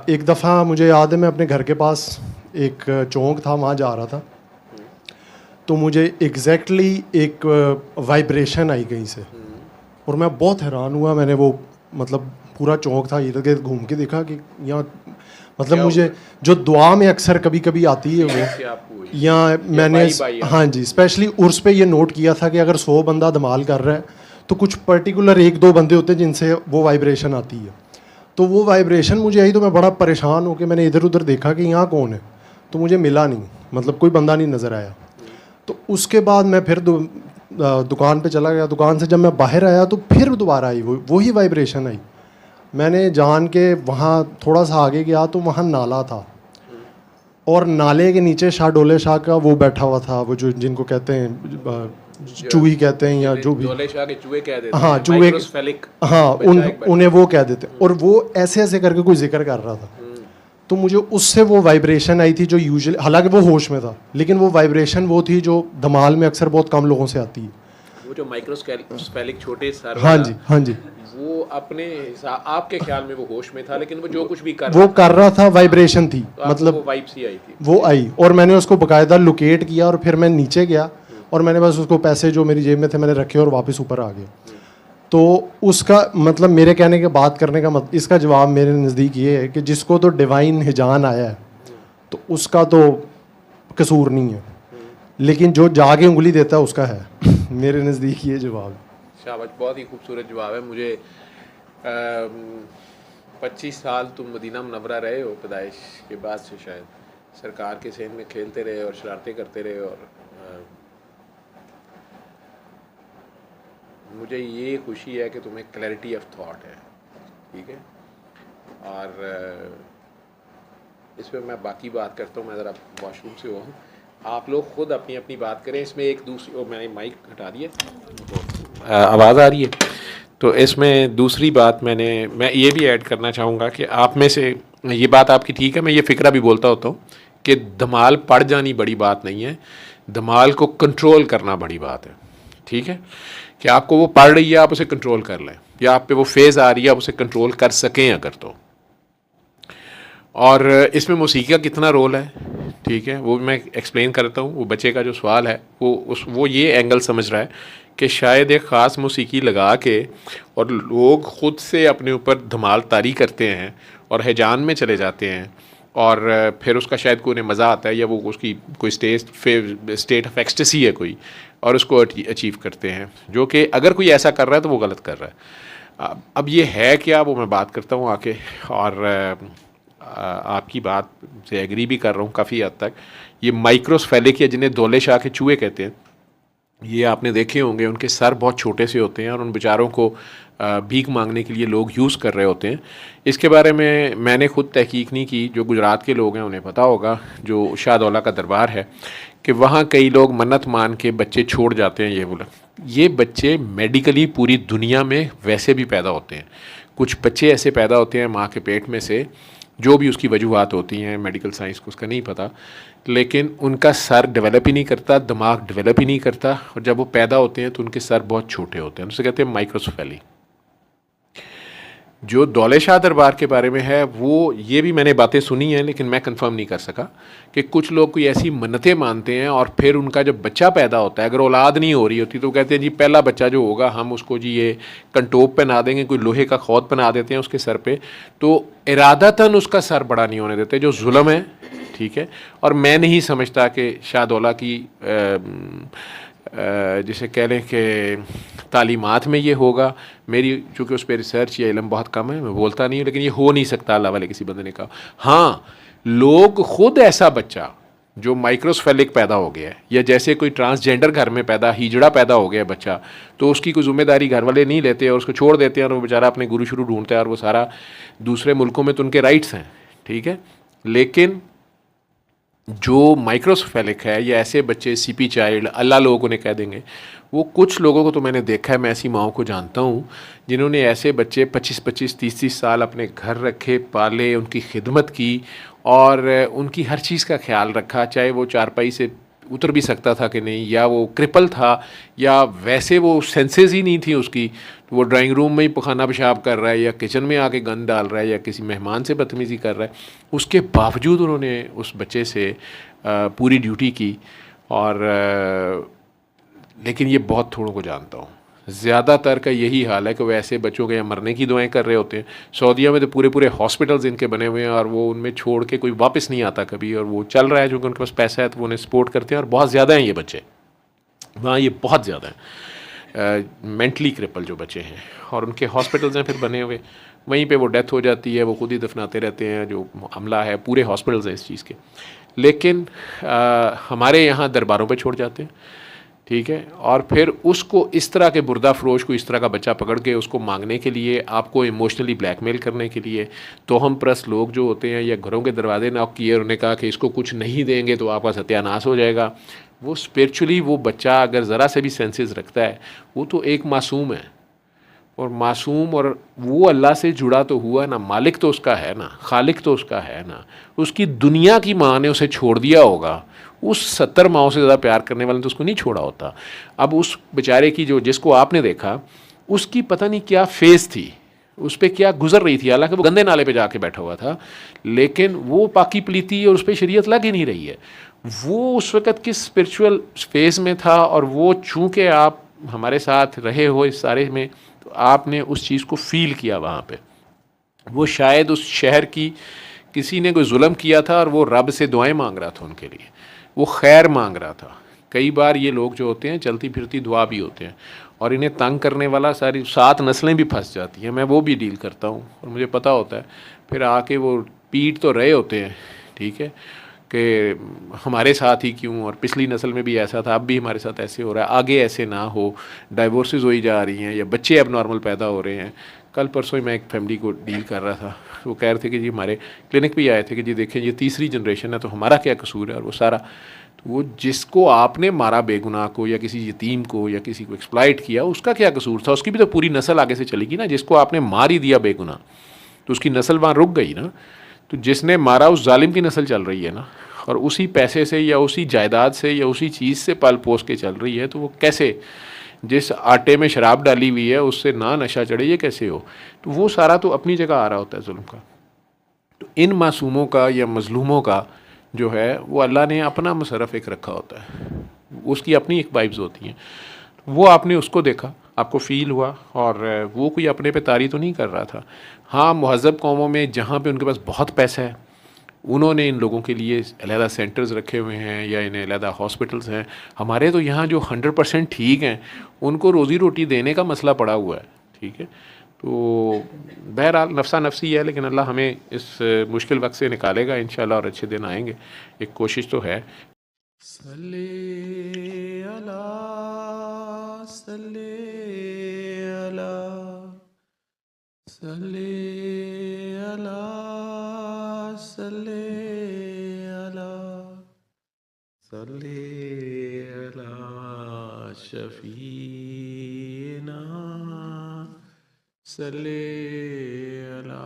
एक दफ़ा मुझे याद है, मैं अपने घर के पास एक चौक था, वहाँ जा रहा था, तो मुझे एग्जैक्टली एक वाइब्रेशन आई कहीं से, और मैं बहुत हैरान हुआ। मैंने वो मतलब पूरा चौक था, इधर गिर्द घूम के देखा कि यहाँ मतलब मुझे जो दुआ में अक्सर कभी कभी आती है वो, या मैंने हाँ जी स्पेशली उर्स पे ये नोट किया था कि अगर 100 बंदा धमाल कर रहा है तो कुछ पर्टिकुलर 1-2 बंदे होते हैं जिनसे वो वाइब्रेशन आती है। तो वो वाइब्रेशन मुझे आई तो मैं बड़ा परेशान होकर मैंने इधर उधर देखा कि यहाँ कौन है, तो मुझे मिला नहीं, मतलब कोई बंदा नहीं नज़र आया। तो उसके बाद मैं फिर दुकान पे चला गया। दुकान से जब मैं बाहर आया तो फिर दोबारा आई वही वाइब्रेशन आई। मैंने जान के वहाँ थोड़ा सा आगे गया तो वहाँ नाला था, और नाले के नीचे शाह डोले शाह का वो बैठा हुआ था, वो जो जिनको कहते हैं चूही कहते हैं या जो भी, डोले शाह के चूहे कह देते हैं, हाँ चूहे, हाँ उन्हें वो कह देते हैं, और वो ऐसे ऐसे करके कोई जिक्र कर रहा था। तो मुझे उससे वो वाइब्रेशन आई थी जो यूजुअली, हालांकि वो होश में था, लेकिन वो वाइब्रेशन वो थी जो धमाल में अक्सर बहुत कम लोगों से आती है, वो जो माइक्रोस्फेरिक छोटे सर। हाँ जी हाँ जी। वो अपने आपके ख्याल में वो होश में था, लेकिन वो जो कुछ भी कर रहा था वाइब्रेशन थी, तो मतलब वो वाइब्स ही आई थी, वो आई, और मैंने उसको बाकायदा लोकेट किया, और फिर मैं नीचे गया और मैंने बस उसको पैसे जो मेरी जेब में थे मैंने रखे और वापस ऊपर आ गया। तो उसका मतलब मेरे कहने के बात करने का इसका जवाब मेरे नज़दीक ये है कि जिसको तो डिवाइन हिजान आया है तो उसका तो कसूर नहीं है, लेकिन जो जाके उंगली देता है उसका है। मेरे नज़दीक ये जवाब। शाबाश, बहुत ही खूबसूरत जवाब है। मुझे 25 साल तुम मदीना मुनव्वरा रहे हो, पैदाइश के बाद से शायद सरकार के सहन में खेलते रहे और शरारतें करते रहे, और मुझे ये खुशी है कि तुम्हें क्लैरिटी ऑफ थॉट है, ठीक है। और इस पर मैं बाकी बात करता हूँ, मैं ज़रा वॉशरूम से हूँ, आप लोग खुद अपनी अपनी बात करें। इसमें एक दूसरी, मैंने माइक हटा दिया तो आवाज़ आ रही है, तो इसमें दूसरी बात मैं ये भी ऐड करना चाहूँगा कि आप में से ये बात आपकी ठीक है, मैं ये फ़िक्रा भी बोलता होता हूँ कि धमाल पड़ जानी बड़ी बात नहीं है, धमाल को कंट्रोल करना बड़ी बात है, ठीक है। कि आपको वो पड़ रही है, आप उसे कंट्रोल कर लें, या आप पे वो फेज़ आ रही है, आप उसे कंट्रोल कर सकें अगर तो। और इसमें मौसीकी का कितना रोल है, ठीक है, वो मैं एक्सप्लेन करता हूँ। वो बच्चे का जो सवाल है वो ये एंगल समझ रहा है कि शायद एक ख़ास मौसीकी लगा के और लोग ख़ुद से अपने ऊपर धमाल तारी करते हैं और हिजान में चले जाते हैं, और फिर उसका शायद कोई उन्हें मज़ा आता है, या वो उसकी कोई स्टेट ऑफ एक्सटेसी है कोई, और उसको अचीव करते हैं, जो कि अगर कोई ऐसा कर रहा है तो वो गलत कर रहा है। अब ये है क्या, वो मैं बात करता हूँ आके, और आपकी बात से एग्री भी कर रहा हूँ काफ़ी हद तक। ये माइक्रोस्फेलिक, या जिन्हें दौले शाह के चूहे कहते हैं, ये आपने देखे होंगे, उनके सर बहुत छोटे से होते हैं और उन बेचारों को भीख मांगने के लिए लोग यूज़ कर रहे होते हैं। इसके बारे में मैंने खुद तहकीक नहीं की, जो गुजरात के लोग हैं उन्हें पता होगा, जो शाहदौला का दरबार है, कि वहाँ कई लोग मन्नत मान के बच्चे छोड़ जाते हैं। ये बच्चे मेडिकली पूरी दुनिया में वैसे भी पैदा होते हैं। कुछ बच्चे ऐसे पैदा होते हैं माँ के पेट में से, जो भी उसकी वजूहात होती हैं, मेडिकल साइंस को उसका नहीं पता, लेकिन उनका सर डेवलप ही नहीं करता, दिमाग डेवलप ही नहीं करता, और जब वो पैदा होते हैं तो उनके सर बहुत छोटे होते हैं, उसे कहते हैं माइक्रोस्फेली। जो दौले शाह दरबार के बारे में है, वो ये भी मैंने बातें सुनी हैं, लेकिन मैं कंफर्म नहीं कर सका, कि कुछ लोग कोई ऐसी मन्नतें मानते हैं और फिर उनका जब बच्चा पैदा होता है, अगर औलाद नहीं हो रही होती तो कहते हैं जी पहला बच्चा जो होगा हम उसको जी ये कंटोप पहना देंगे, कोई लोहे का खौत बना देते हैं उसके सर पे, तो इरादतन उसका सर बड़ा नहीं होने देते, जो जुल्म है, ठीक है। और मैं नहीं समझता कि शाहदौला की जिसे कह लें कि तालीमात में ये होगा। मेरी चूँकि उस पर रिसर्च या इल्म बहुत कम है, मैं बोलता नहीं हूँ, लेकिन ये हो नहीं सकता अल्लाह वाले किसी बंदे ने कहा। हाँ, लोग खुद ऐसा बच्चा जो माइक्रोस्फेलिक पैदा हो गया है, या जैसे कोई ट्रांसजेंडर घर में पैदा, हिजड़ा पैदा हो गया बच्चा, तो उसकी कोई ज़िम्मेदारी घर वाले नहीं लेते और उसको छोड़ देते हैं, और वो बेचारा अपने गुरु शुरू ढूंढता है, और वो सारा दूसरे मुल्कों में तो उनके राइट्स हैं, ठीक है। लेकिन जो माइक्रोस्फेलिक है, या ऐसे बच्चे सीपी चाइल्ड अल्लाह लोग उन्हें कह देंगे, वो कुछ लोगों को तो मैंने देखा है, मैं ऐसी माओं को जानता हूँ जिन्होंने ऐसे बच्चे 25-25, 30-30 साल अपने घर रखे, पाले, उनकी खिदमत की, और उनकी हर चीज़ का ख्याल रखा, चाहे वो चारपाई से उतर भी सकता था कि नहीं, या वो क्रिपल था, या वैसे वो सेंसेस ही नहीं थी उसकी, तो वो ड्राइंग रूम में ही पखाना पेशाब कर रहा है या किचन में आके गंद डाल रहा है या किसी मेहमान से बदतमीज़ी कर रहा है, उसके बावजूद उन्होंने उस बच्चे से पूरी ड्यूटी की। और लेकिन ये बहुत थोड़ों को जानता हूँ, ज़्यादातर का यही हाल है कि वो ऐसे बच्चों के यहाँ मरने की दुआएं कर रहे होते हैं। सऊदीया में तो पूरे पूरे हॉस्पिटल्स इनके बने हुए हैं और वो उनमें छोड़ के कोई वापस नहीं आता कभी, और वो चल रहा है, क्योंकि उनके पास पैसा है तो वो उन्हें सपोर्ट करते हैं। और बहुत ज़्यादा हैं ये बच्चे वहाँ, ये बहुत ज़्यादा हैं मेंटली क्रिपल जो बच्चे हैं, और उनके हॉस्पिटल्स हैं फिर बने हुए, वहीं पे वो डेथ हो जाती है, वो खुद ही दफनाते रहते हैं। जो अमला है, पूरे हॉस्पिटल्स हैं इस चीज़ के। लेकिन हमारे यहाँ दरबारों पे छोड़ जाते हैं, ठीक है। और फिर उसको इस तरह के बुर्दा फरोश को, इस तरह का बच्चा पकड़ के उसको मांगने के लिए, आपको इमोशनली ब्लैकमेल करने के लिए, तो हम प्रेस लोग जो होते हैं या घरों के दरवाजे नॉक किए, उन्होंने कहा कि इसको कुछ नहीं देंगे तो आपका सत्यानाश हो जाएगा। वो स्पिरिचुअली वो बच्चा अगर ज़रा से भी सेंसेस रखता है, वो तो एक मासूम है, और मासूम, और वो अल्लाह से जुड़ा तो हुआ ना, मालिक तो उसका है ना, खालिक तो उसका है ना। उसकी दुनिया की माँ ने उसे छोड़ दिया होगा, उस 70 माओं से ज़्यादा प्यार करने वाले ने तो उसको नहीं छोड़ा होता। अब उस बेचारे की, जो जिसको आपने देखा, उसकी पता नहीं क्या फेस थी, उस पर क्या गुजर रही थी, हालांकि वो गंदे नाले पे जाके बैठा हुआ था, लेकिन वो पाकी पलीती और उस पर शरीयत लग ही नहीं रही है। वो उस वक़्त किस स्पिरिचुअल फेज़ में था, और वो चूँकि आप हमारे साथ रहे हो इस सारे में, तो आपने उस चीज़ को फ़ील किया वहाँ पे। वो शायद उस शहर की किसी ने कोई जुल्म किया था और वो रब से दुआएं मांग रहा था उनके लिए, वो खैर मांग रहा था। कई बार ये लोग जो होते हैं चलती फिरती दुआ भी होते हैं, और इन्हें तंग करने वाला सारी 7 नस्लें भी फंस जाती हैं। मैं वो भी डील करता हूँ और मुझे पता होता है। फिर आके वो पीट तो रहे होते हैं, ठीक है, कि हमारे साथ ही क्यों, और पिछली नस्ल में भी ऐसा था, अब भी हमारे साथ ऐसे हो रहा है, आगे ऐसे ना हो, डाइवोर्सेस हो ही जा रही हैं या बच्चे अब नॉर्मल पैदा हो रहे हैं। कल परसों ही मैं एक फैमिली को डील कर रहा था, वो कह रहे थे कि जी हमारे क्लिनिक भी आए थे कि जी देखें ये तीसरी जनरेशन है, तो हमारा क्या कसूर है। और वो सारा, तो वो जिसको आपने मारा बेगुनाह को, या किसी यतीम को, या किसी को एक्सप्लॉइट किया, उसका क्या कसूर था? उसकी भी तो पूरी नस्ल आगे से चलेगी ना। जिसको आपने मार ही दिया बेगुनाह, तो उसकी नस्ल वहाँ रुक गई ना। तो जिसने मारा उस जालिम की नस्ल चल रही है ना, और उसी पैसे से या उसी जायदाद से या उसी चीज़ से पल पोस के चल रही है। तो वो कैसे, जिस आटे में शराब डाली हुई है उससे ना नशा चढ़े, ये कैसे हो? तो वो सारा तो अपनी जगह आ रहा होता है जुल्म का। तो इन मासूमों का या मजलूमों का जो है, वो अल्लाह ने अपना मुसरफ एक रखा होता है, उसकी अपनी एक वाइब्स होती हैं। वो आपने उसको देखा, आपको फ़ील हुआ, और वो कोई अपने पे तारी तो नहीं कर रहा था। हाँ, महज़ब कौमों में जहाँ पे उनके पास बहुत पैसा है, उन्होंने इन लोगों के लिए अलहदा सेंटर्स रखे हुए हैं या इन्हें अलहदा हॉस्पिटल्स हैं। हमारे तो यहाँ जो 100% ठीक हैं, उनको रोज़ी रोटी देने का मसला पड़ा हुआ है, ठीक है। तो बहरहाल नफसा नफसी है, लेकिन अल्लाह हमें इस मुश्किल वक्त से निकालेगा इंशाल्लाह, और अच्छे दिन आएंगे। एक कोशिश तो है। सल्ले अला, सल्ले अला, सल्ले अला, सल्ले अला, सल्ले अला शफीना, सल्ले अला